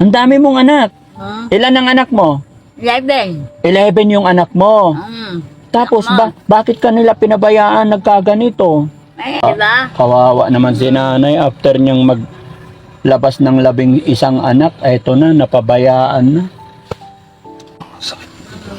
Ang dami mong anak. Ilan ang anak mo? 11. 11 yung anak mo. Tapos, bakit kanila pinabayaan nagkaganito? Ay, diba? Kawawa naman si nanay after niyang maglabas ng 11 anak, eto na, napabayaan na.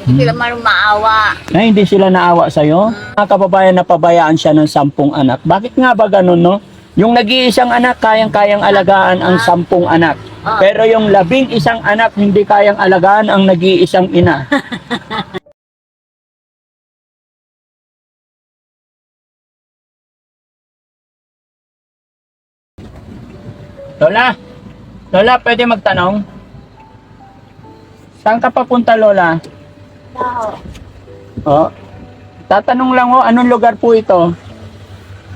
Hindi sila maawa. Ay, hindi sila naawa sa'yo? Mga kababayan, napabayaan siya ng 10 anak. Bakit nga ba ganun, no? Yung nag-iisang anak, kayang-kayang alagaan ang 10 anak. Pero yung 11 anak, hindi kayang alagaan ang nag-iisang ina. Lola, pwede magtanong? Saan ka papunta, Lola? Oh, tatanong lang ho, anong lugar po ito?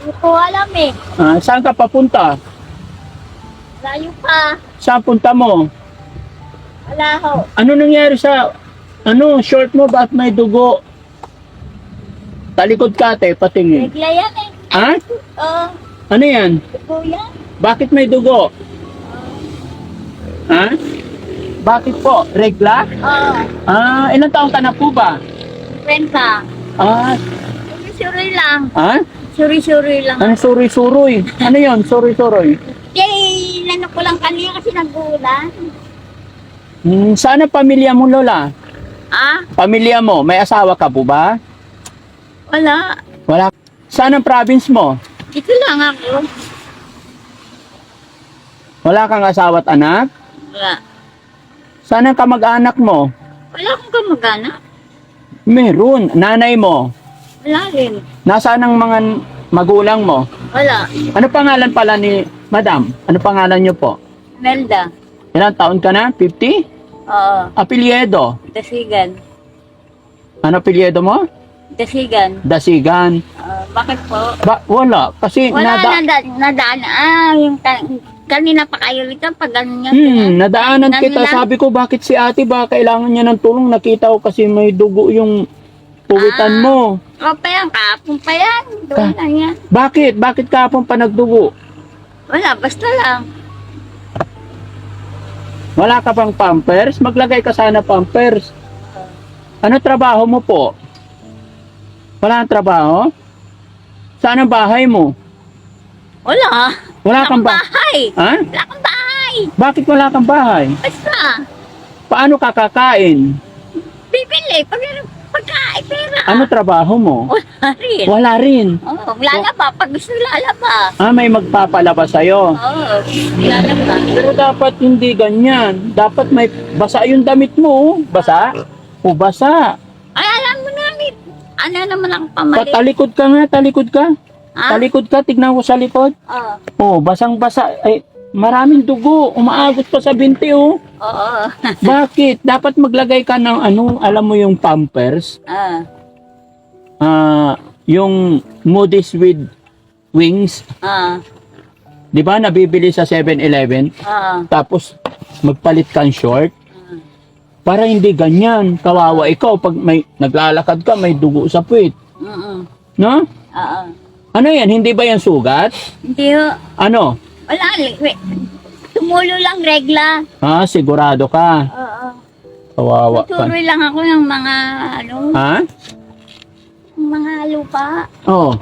Hindi ko alam eh. Saan ka papunta? Layo pa. Saan punta mo? Wala ho. Ano nangyari sa, short mo, ba't may dugo? Talikod ka, te, patingin. Regla yan eh. Ha? Oo. Ano yan? Dugo yan. Bakit may dugo? Ha? Bakit po? Regla? Oo. Ilang taong ka na po ba? Kwenta. Suri-suri lang. Ha? Suri-suri lang. Ang suri-suroy. Ano yun? Suri-suroy? Yay! Nanok ko lang kanina kasi nagulan. Saan ang pamilya mo, Lola? Pamilya mo, may asawa ka po ba? Wala. Wala. Saan ang province mo? Dito lang ako. Wala kang asawa at anak? Wala. Saan ang kamag-anak mo? Wala akong kamag-anak. Meron. Nanay mo? Wala rin. Nasaan ang mga magulang mo? Wala. Ano pangalan pala ni Madam? Ano pangalan niyo po? Melda. Ilang taon ka na? 50? Oo. Apelyido? Dasigan. Ano apelyido mo? Dasigan. Dasigan. Bakit po? Wala. Kasi Wala nadaan. Yung kanina pa kayo rito pag ganun nadaanan kita. Nila. Sabi ko, bakit si ate ba kailangan niya ng tulong? Nakita ko kasi may dugo yung puwitan mo. O pa yan, kapon pa yan. Doon lang yan. Bakit? Bakit kapon pa nagdugo? Wala, basta lang. Wala ka pang pampers? Maglagay ka sana pampers. Ano trabaho mo po? Wala kang trabaho? Saan ang bahay mo? Wala. Wala kang bahay. Ha? Wala kang bahay. Bakit wala kang bahay? Basta. Paano ka kakain? Bibili. Pagkain pera. Ano trabaho mo? Wala rin. Wala rin. Oo, lalaba. Pag gusto lalaba. May magpapalaba sa'yo. Oo, lalaba. Pero dapat hindi ganyan. Dapat may basa yung damit mo. Basa? O basa. Ay, alam mo namin. Ano naman ang pamali? Talikod ka nga, talikod ka. Talikod ka, tignan ko sa likod. Oo. Basang-basa. Maraming dugo. Umaagot pa sa binti, oh. Oo. Bakit? Dapat maglagay ka ng alam mo yung pampers? Yung Moody's with wings. Di ba nabibili sa 7-Eleven? Tapos magpalit kang short. Para hindi ganyan. Kawawa ikaw pag may naglalakad ka, may dugo sa puwit. No? Oo. Ano yan? Hindi ba yan sugat? Hindi ho. Ano? Wala. Tumulo lang regla. Sigurado ka. Oo. Kawawa ka. Tutuloy lang ako ng mga mga lupa. Oo.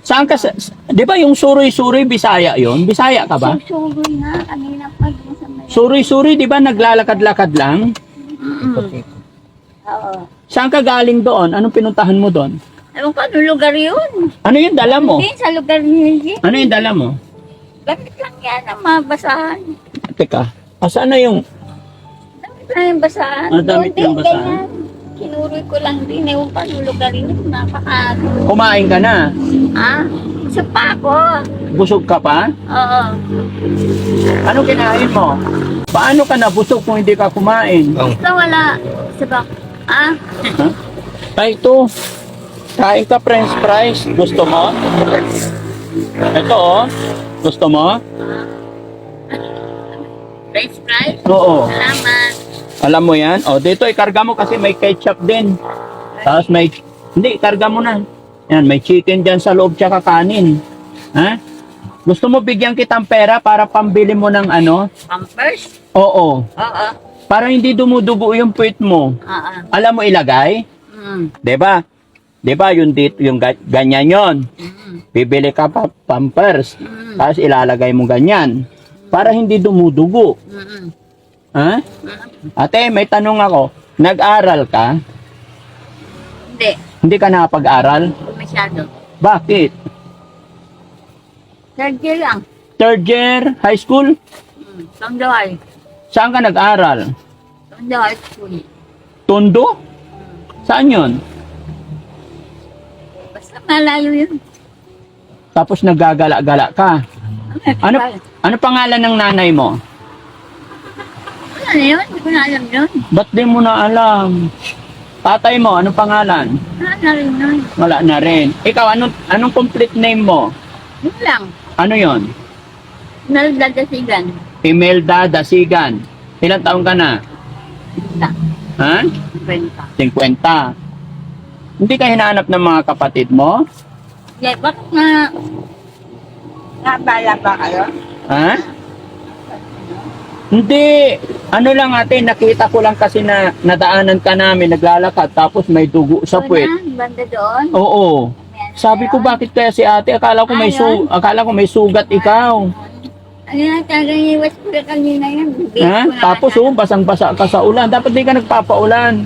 Saan ka di ba yung suri-suri Bisaya yon? Bisaya ka ba? Susugoy na kanina pa dun sa may... Suri-suri, di ba naglalakad-lakad lang? Oo. Saan ka galing doon? Anong pinuntahan mo doon? Ewan ko, anong lugar yun? Ano yung dala mo? Hindi, sa lugar niya. Ano yung dala mo? Gamit lang yan ang mga basahan. Teka, saan na yung... Damit lang yung basahan. Damit Doon lang din, basahan? ganyan. Kinuroy ko lang din. Ewan ko, anong lugar yun? Napaka... Kumain ka na? Isa pa ako. Busog ka pa? Oo. Ano kinain mo? Paano ka nabusog kung hindi ka kumain? Basta wala. Sabak. Ay, ito. Kain ka french fries. Gusto mo? Ito, oh. Gusto mo? French fries? Oo. Salamat. Alam mo yan? O, dito ikarga mo kasi may ketchup din. Tapos may... Hindi, ikarga mo na. Yan, may chicken dyan sa loob tsaka kanin. Ha? Gusto mo bigyan kitang pera para pambili mo ng ano? Pampers? Oo. Oo. Para hindi dumudugo yung puwit mo. Oo. Alam mo ilagay? Mm. 'Di ba? 'Di ba yung dito yung ganyan 'yon. Mm. Bibili ka pa pampers. Mm. Tapos ilalagay mo ganyan para hindi dumudugo. Mm. Ha? Mm. Ate, may tanong ako. Nag-aral ka? Hindi. Hindi ka nakapag-aral? Hindi masyado. Bakit? Third year lang. Third year high school? Tongdoy. Saan ka nag-aral? Tongdoy school. Tondo? Saan yun? Basta malayo yun. Tapos naggagala-gala ka. Ano ano pangalan ng nanay mo? Ano na yun? Hindi ko na alam yun. Ba't di mo na alam? Tatay mo, anong pangalan? Wala na rin yun. Wala na rin. Ikaw, anong complete name mo? Yun lang. Ano yon? Naldadasigan. Imelda Dasigan. Ilang taon ka na? Basta. Ha? Kwenta. 50. Hindi ka hinahanap ng mga kapatid mo? Hindi, bakit nga nabala ba kayo? Ha? Hindi. Ano lang ate, nakita ko lang kasi na nadaanan ka namin, naglalakad, tapos may dugo sa puwet. Banda doon? Oo. Sabi ko, bakit kaya si ate? Akala ko may sugat ikaw. Ano na talaga iwas ko na kanina yan. Ha? Tapos basang-basa ka sa ulan. Dapat di ka nagpapaulan.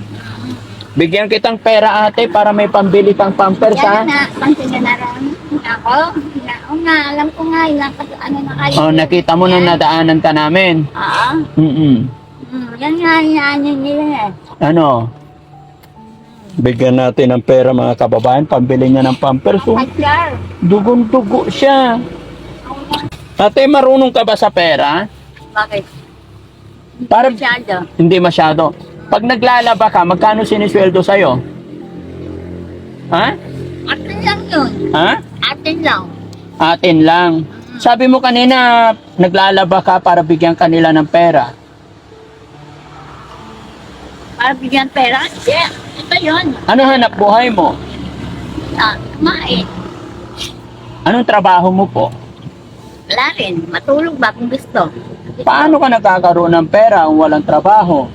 Bigyan kitang pera ate para may pambili kang pampers ha. Yan na, pangsinanaran ako. Oo nga, alam ko nga, ilang ano na kayo. Oh, nakita mo na nadaanan ka namin. Oo. Yan nga, yan nila eh. Ano? Bigyan natin ng pera mga kababayan, pambili niya ng pampers. Oh. Pasyar. Dugong-dugo siya. Ate, marunong ka ba sa pera? Bakit? Para Masyado. hindi masyado. Pag naglalaba ka, magkano sinisweldo sa'yo? Ha? Atin lang yun. Ha? Atin lang. Atin lang. Sabi mo kanina, naglalaba ka para bigyan kanila ng pera. Para bigyan pera. Yeah, ito yun. Ano hanap buhay mo? Kumain. Anong trabaho mo po? Wala rin. Matulog ba kung gusto? Paano ka nagkakaroon ng pera kung walang trabaho?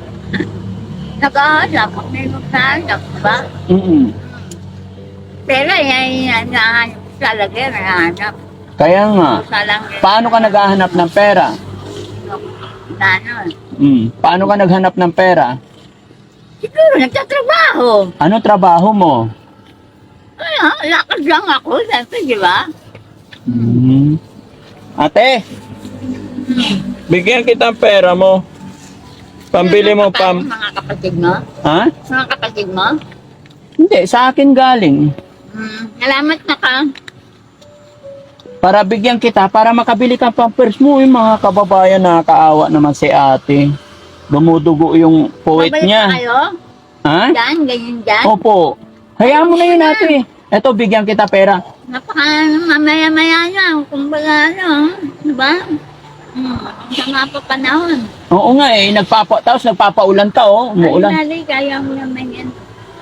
Nag-ahalap. Pag may magkahalap, diba? Pero yan, nahanap ko talaga. Nahanap. Kaya nga, Salang paano ka naghahanap ng pera? ano. Paano ka naghanap ng pera? Siguro nagtatrabaho. Ano trabaho mo? Ano, lakad lang ako. Siyempre, di ba? Ate, bigyan kita ng pera mo. Pambili mo Mga kapatid mo? Ha? Mga kapatid mo? Hindi, sa akin galing. Salamat na ka. Para bigyan kita, para makabili ka pampers mo. Yung mga kababayan, nakakaawa naman si ate. Dumudugo yung puwet Babalik niya. pa kayo? Ha? Diyan, ganyan dyan. Opo. Hayaan mo na yun ate. Eto, bigyan kita pera. Mamaya-maya na. Kumbaga ano. Diba? Ang sama pa panahon. Oo nga eh, tapos nagpapaulan ka oh, umuulan. Ay, kaya mo naman yan.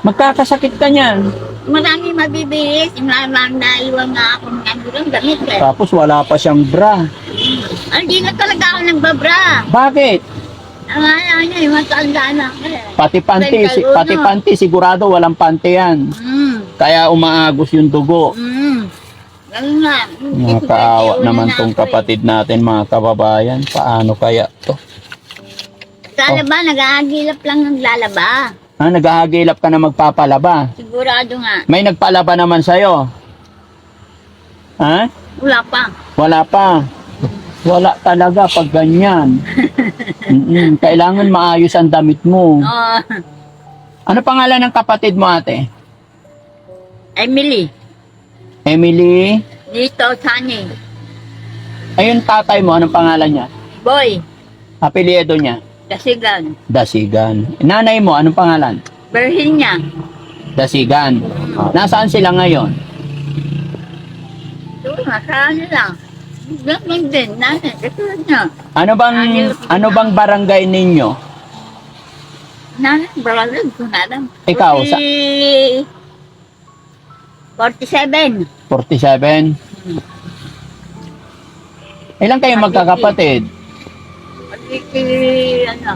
Magkakasakit ka niyan. Marami mabibis. Maraming naiwan nga ako ng ano lang gamit eh. Tapos wala pa siyang bra. Hindi na talaga ako nagbabra. Bakit? Ang ano niya, matanda na ako eh. Pati panty, sigurado walang panty yan. Kaya umaagos yung dugo. Ganun nga. Nakakaawa naman tong kapatid natin, mga kababayan. Paano kaya to? Lalaba, nag-aagilap lang ng lalaba. Ha, naghahagilap ka na magpapalaba. Sigurado nga. May nagpalaba naman sa'yo. Ha? Wala pa. Wala pa. Wala talaga pag ganyan. Kailangan maayos ang damit mo. Oh, Ano pangalan ng kapatid mo ate? Emily. Emily? Dito, Sunny. Ayun tatay mo, anong pangalan niya? Boy. Apelyido niya? Kasigan. Dasigan. Nanay mo, anong pangalan? Virginia. Dasigan. Nasaan sila ngayon? Ito, nasaan lang. Ganyan din, natin. Katulad niya. Ano bang barangay ninyo? Natin, brother, kung alam. Ikaw, 47. 47? Ilan kayo magkakapatid? Ano?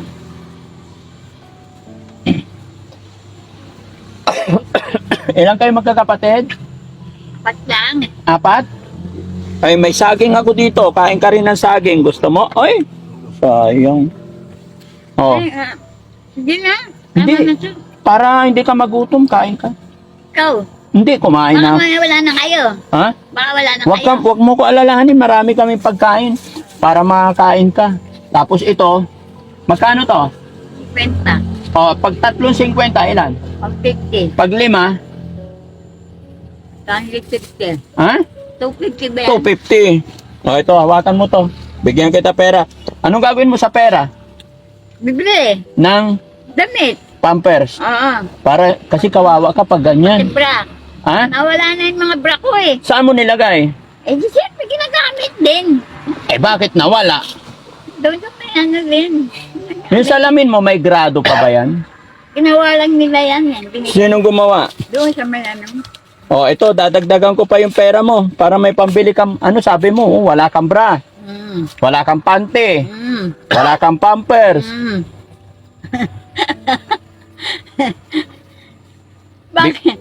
Ilan kayo magkakapatid? Pat lang. 4? Ay, may saging ako dito. Kain ka rin ng saging. Gusto mo? Ay, sayang. Oh, Ay, hindi na. Hindi. Tama na to. para hindi ka magutom, kain ka. Ikaw. Hindi, kumain Baka na. wala na kayo. Ha? Baka wala na Wag, kayo. wag mo ko alalahanin. Marami kami pagkain para makakain ka. Tapos ito, magkano to? 50. O, pag 3.50, ilan? Pag 50. Pag 5, 150. ha? 250 ba yan? 250. O, ito, hawakan mo to. Bigyan kita pera. Anong gagawin mo sa pera? Bibili. Ng Damit. Pampers. Oo. Para, kasi kawawa ka pag ganyan. Bra. Ha? Nawala na yung mga bra ko eh. Saan mo nilagay? Eh di siyempre ginagamit din. Eh, bakit nawala? Doon sa may ano din. Yung salamin mo, may grado pa ba yan? Ginawa lang nila yan. Sinong gumawa? Doon sa may ano. O, ito, dadagdagan ko pa yung pera mo para may pambili kang, ano sabi mo, wala kang bra, wala kang pante, wala kang pampers. Bakit?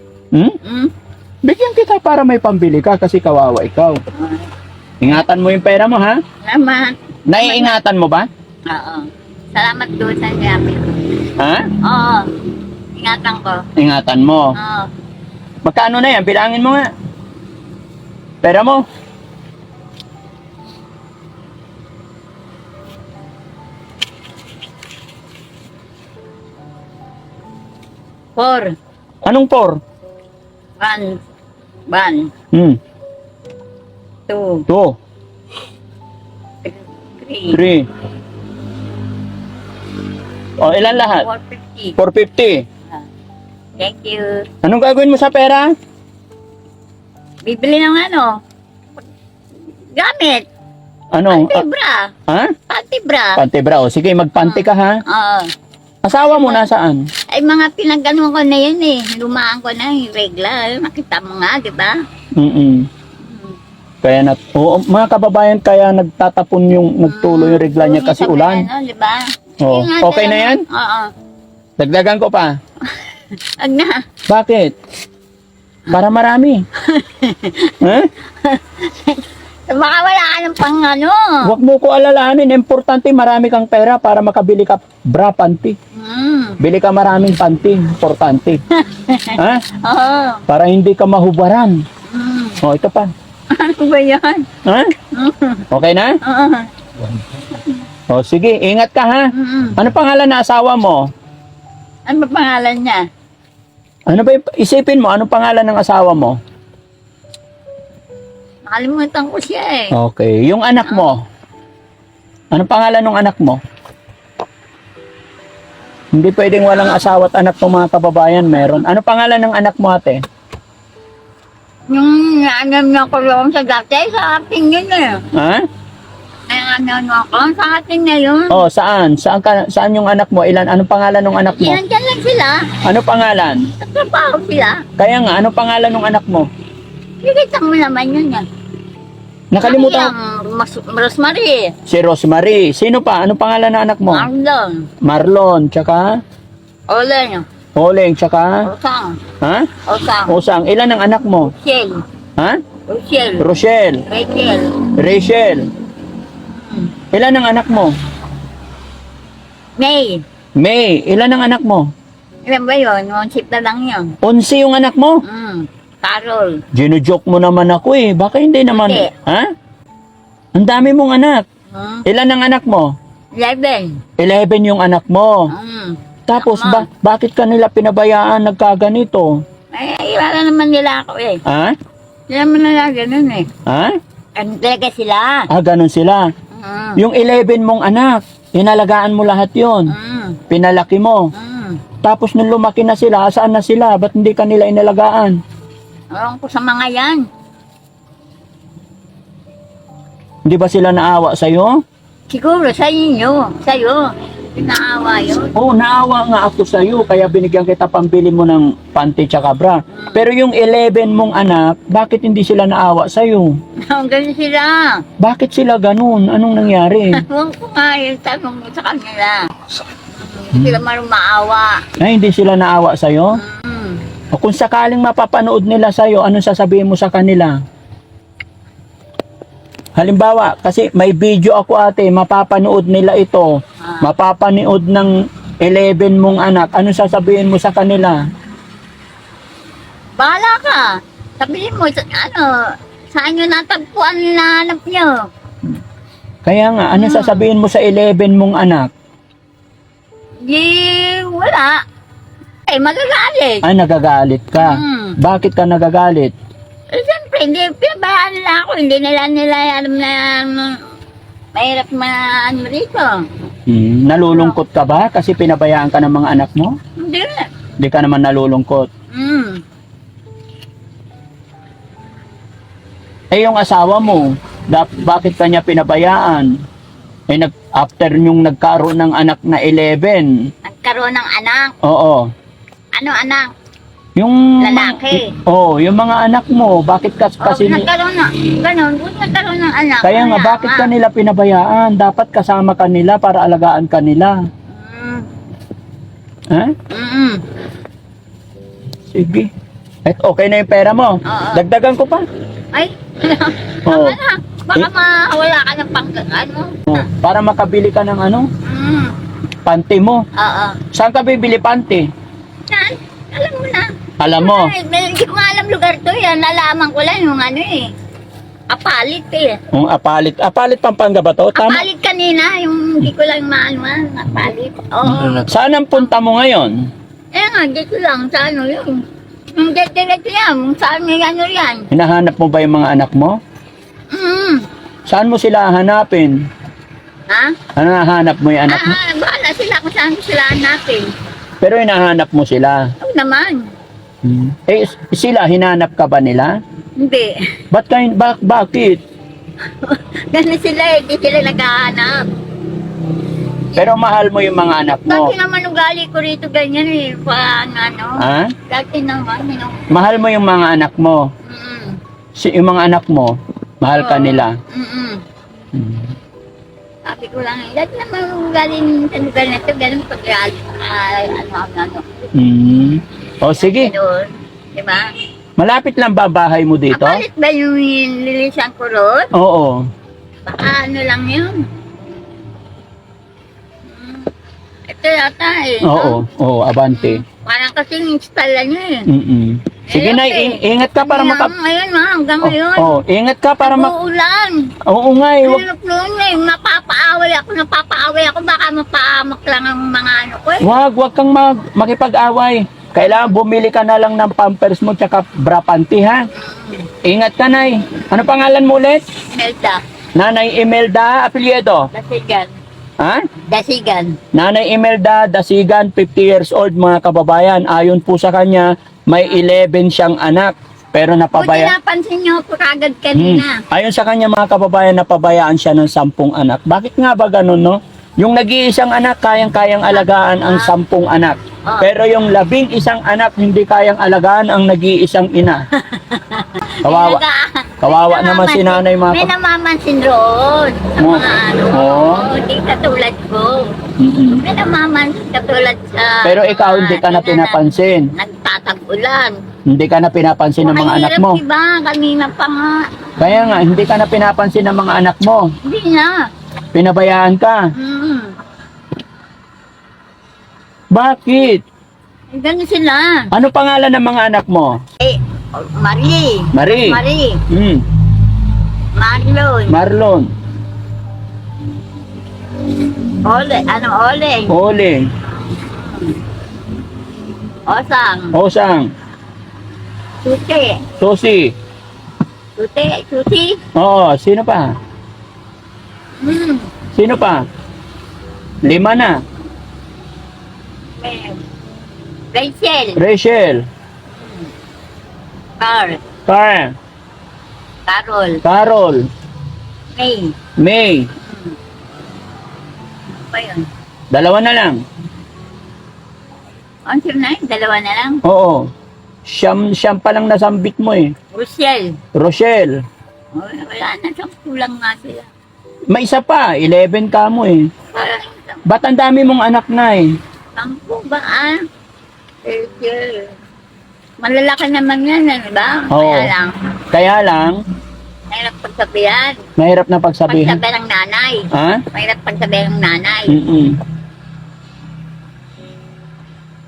Bigyan kita para may pambili ka kasi kawawa ikaw. Ingatan mo yung pera mo, ha? Salamat. Naiingatan mo ba? Oo. Salamat doon sa gamit. Ha? Oo. Ingatan ko. Ingatan mo. Oo. Magkano na yan? Bilangin mo nga. Pera mo. Four. Anong por? One. One. Two. 2, Three. 3. O, ilan lahat? 450. 450. Thank you. Anong gagawin mo sa pera? Bibili ng ano? Gamit. Ano? Pantibra. Ha? Pantibra. Pante bra. O, sige, magpante ka, ha? Oo. Asawa mo nasaan? Ay, mga pinagano ko na yun eh. Lumaan ko na yung regla. Makita mo nga, di ba? Kaya mga kababayan, kaya nagtatapon yung, nagtuloy yung regla niya kasi ulan. Ano, di ba? Oo. Yun nga, Okay na yan? Oo. Dagdagan ko pa. Wag na. Bakit? Para marami. Ha? Baka wala ka ng pang ano. Huwag mo ko alalahanin. Importante marami kang pera para makabili ka bra, panty. Bili ka maraming panty. Importante. Ha? Oo. Para hindi ka mahubaran. O, ito pa. Ano ba yan? Ha? Okay na? O, sige. Ingat ka, ha? Ano pangalan na asawa mo? Ano ba pangalan niya? Ano ba, isipin mo, anong pangalan ng asawa mo? Nakalimutan ko siya eh. Okay. Yung anak mo, anong pangalan ng anak mo? Hindi pwedeng walang asawa at anak ng mga kababayan, meron. Ano pangalan ng anak mo, ate? Yung naanam niya ko lang sa dati, sa ating yun eh. Ha? Naanam ako sa ating na yun. Oh, saan? Saan yung anak mo? Anong pangalan ng anak mo? Yan, dyan lang sila. Ano pangalan? Nagtrabaho sila. Kaya nga, anong pangalan ng anak mo? Nakita mo naman yun eh. Nakalimutan. Rosemary. Si Rosemary. Sino pa? Anong pangalan ng anak mo? Marlon. Marlon, tsaka Olen. Oleng, tsaka Osang. ha? Osang. Osang. Ilan ang anak mo? Rochelle. Ha? Rochelle. Rochelle, Rachel. Rachel. Ilan ang anak mo? May. May. Ilan ang anak mo? Ilan ba yun? One ship na lang yun. 11 yung anak mo? Carol. Ginujoke mo naman ako eh. Baka hindi naman. Hindi. Ha? Ang dami mong anak. Ilan ang anak mo? 11. 11 yung anak mo. Tapos bakit kanila pinabayaan nagkaganito? Ay, wala naman nila ako eh. Ha? Hindi naman nila ganun eh. Ha? Ano talaga sila? Ganun sila. Yung 11 mong anak, inalagaan mo lahat yon. Pinalaki mo. Tapos nung lumaki na sila, saan na sila? Ba't hindi kanila inalagaan? Ewan ko sa mga yan. Hindi ba sila naawa sa'yo? Siguro sa inyo. Sa'yo. Naawa yun. Oo, naawa nga ako sa'yo, kaya binigyan kita pambili mo ng panty tsaka bra. Pero yung 11 mong anak, bakit hindi sila naawa sa'yo? Ganun sila. Bakit sila ganun? Anong nangyari? Huwag ko nga yung tanong mo sa kanila. Hindi sila marumaawa. Ay, hindi sila naawa sa'yo? Mm. O kung sakaling mapapanood nila sa'yo, anong sasabihin mo sa kanila? Halimbawa, kasi may video ako ate, mapapanood nila ito. Mapapanood ng 11 mong anak. Anong sasabihin mo sa kanila? Bahala ka. Sabihin mo, saan nyo natagpuan na hanap nyo? Kaya nga, anong sasabihin mo sa 11 mong anak? Di, wala. Magagalit. Ay, nagagalit ka. Bakit ka nagagalit? Siyempre, hindi, pinabayaan nila ako. Hindi nila alam na mahirap rito. Nalulungkot ka ba kasi pinabayaan ka ng mga anak mo? Hindi. Hindi ka naman nalulungkot. Eh, yung asawa mo, bakit kanya pinabayaan? Eh, after yung nagkaroon ng anak na 11. Nagkaroon ng anak. Oo. Ano anak? Yung Lalaki. yung mga anak mo, bakit kasi nagkaroon na, ganun, nagkaroon ng anak. kaya nga, bakit ka nila pinabayaan? Dapat kasama ka nila para alagaan ka nila. Ha? Sige. At okay na yung pera mo. Oo. Dagdagan ko pa. Ay, Oo. tama na. Baka mawala ka ng Para makabili ka ng Mm. panty mo. Oo. Saan ka bibili panty? Saan? Alam mo na. Alam mo. Ay, hindi ko nga alam lugar to yan. Nalaman ko lang yung Apalit Yung apalit. Apalit Pampanga ba to? Tama. Apalit kanina. Yung hindi ko lang maanuan. Apalit. Oo. Saan ang punta mo ngayon? Nga, dito lang. Sa yun. Yung direct yan. Yung saan may yan. Hinahanap mo ba yung mga anak mo? Saan mo sila hanapin? Ha? Hinahanap mo yung anak mo? Bahala sila kung saan sila hanapin. Pero hinahanap mo sila. Oo naman. Eh, sila, hinanap ka ba nila? Hindi. Bakit? Ganun sila hindi sila naghahanap. Pero mahal mo yung mga anak mo. Dati naman ugali ko rito ganyan Ha? Dati naman, Mahal mo yung mga anak mo. Yung mga anak mo, mahal ka nila. Sabi ko lang, dati naman ugali sa lugar na ito, ganun pag O sige, Ganun. Diba? malapit lang ba bahay mo dito? Apalit ba yung lilisan ko ron? Oo. Baka lang yun. Ito yata Oo, abante. Parang kasing install na niya Sige na, ingat ka para Ayun hanggang ngayon. Ingat ka para Uulan. Oo nga eh. Tulog na yung napapaaway ako, baka mapahamak lang ang mga ko Wag kang makipag-away. Kailangan bumili ka na lang ng pampers mo tsaka bra panty ha. Ingat ka, Nay. Ano pangalan mo ulit? Melda. Nanay Imelda Apelyedo. Dasigan. Ha? Dasigan. Nanay Imelda Dasigan, 50 years old mga kababayan. Ayon po sa kanya, may 11 siyang anak. Pero Buti napabaya. napansin niyo ako kagad kanina. Ayon sa kanya mga kababayan, napabayaan siya ng 10 anak. Bakit nga ba ganun, no? Yung nag-iisang anak, kayang-kayang alagaan ang 10 anak. Pero yung 11 anak, hindi kayang alagaan ang nag-iisang ina. Kawawa. Kawawa naman si nanay mga May namamansin roon. Sa mga hindi katulad ko. May namamansin katulad sa... Pero ikaw hindi ka na pinapansin. Nagtatag-ulan. Hindi ka na pinapansin ng mga anak mo. Diba? Kanina pa nga. Kaya nga, hindi ka na pinapansin ng mga anak mo. Hindi na. Pinabayaan ka. Bakit? Ganun sila. Ano pangalan ng mga anak mo? Marie. Marie. Marlon. Marlon. Ole. Ole. Osang. Osang. Susi. Susi. Susi. Oo, sino pa? Sino pa? 5 na. Rachel. Carol. May. Ba yun? Dalawa na lang. Answer na yun, dalawa na lang. Oo. Siyam pa lang nasambit mo eh. Rochelle. Rochelle. Oh, wala na, 10 lang nga sila. May isa pa, 11 ka mo eh. Parang Ba't ang dami mong anak na eh? 10 ba Malalaki naman yan, di ba? Oo. Kaya lang, Kaya lang, mahirap pagsabihan. mahirap na pagsabihan. Pagsabi ng nanay. Ha? Mahirap pagsabi ng nanay. Mm-mm.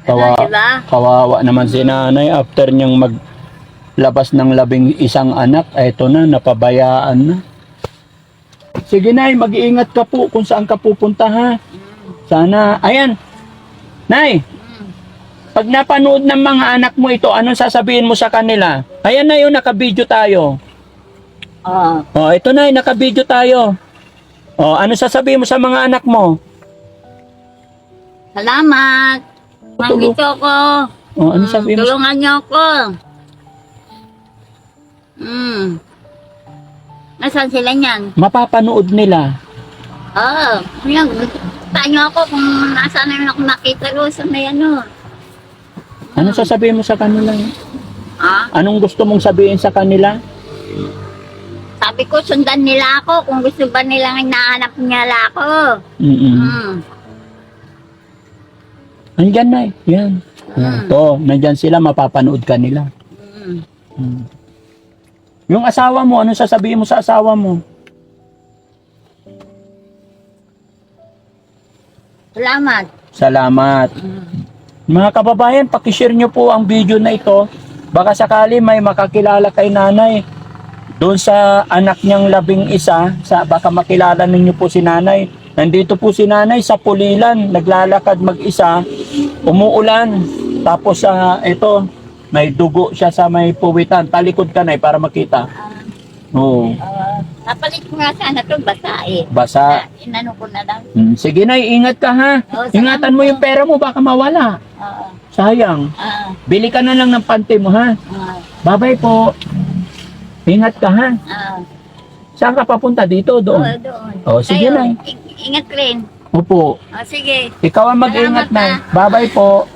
Diba? Kawawa naman si nanay after niyang maglabas ng 11 anak, eto na, napabayaan na. Sige nay, mag-iingat ka po kung saan ka pupunta ha. Sana, ayan. Nay, pag napanood ng mga anak mo ito, anong sasabihin mo sa kanila? Ayan na yun, nakabidyo tayo. Oo. Oh, ito na, nakabidyo tayo. Oh, ano sasabihin mo sa mga anak mo? Salamat. Nandito ko. Oh, ano sabihin mo? Tulungan niyo ako. Nasaan sila niyan? Mapapanood nila. Oo. Yan. Gusto niyo ako kung nasaan na ako makita ko sa may ano. Ano sasabihin mo sa kanila? Anong gusto mong sabihin sa kanila? Sabi ko, sundan nila ako kung gusto ba nilang hinahanap nila ako. Andyan na eh. Yan. Ito, nandyan sila, mapapanood ka nila. Yung asawa mo, anong sasabihin mo sa asawa mo? Salamat. Salamat. Mga kababayan, pakishare nyo po ang video na ito. Baka sakali may makakilala kay nanay. Doon sa anak niyang 11, baka makilala ninyo po si nanay. Nandito po si nanay sa Pulilan, naglalakad mag-isa, umuulan. Tapos ito, may dugo siya sa may puwitan. Talikod ka na para makita. Oo. Napalit ko nga sana ito, basa eh. Basa. Inano ko na lang. Sige na, ingat ka ha. Oo, Ingatan mo yung pera mo, baka mawala. Oo. Sayang. Bili ka na lang ng pante mo ha. Bye-bye po. Ingat ka ha. Saan ka papunta? Dito o doon? Oo, doon. Oh, sige Kayo, na. Ingat rin. Opo. Sige. Ikaw ang mag-ingat Salamat, na. Bye-bye po.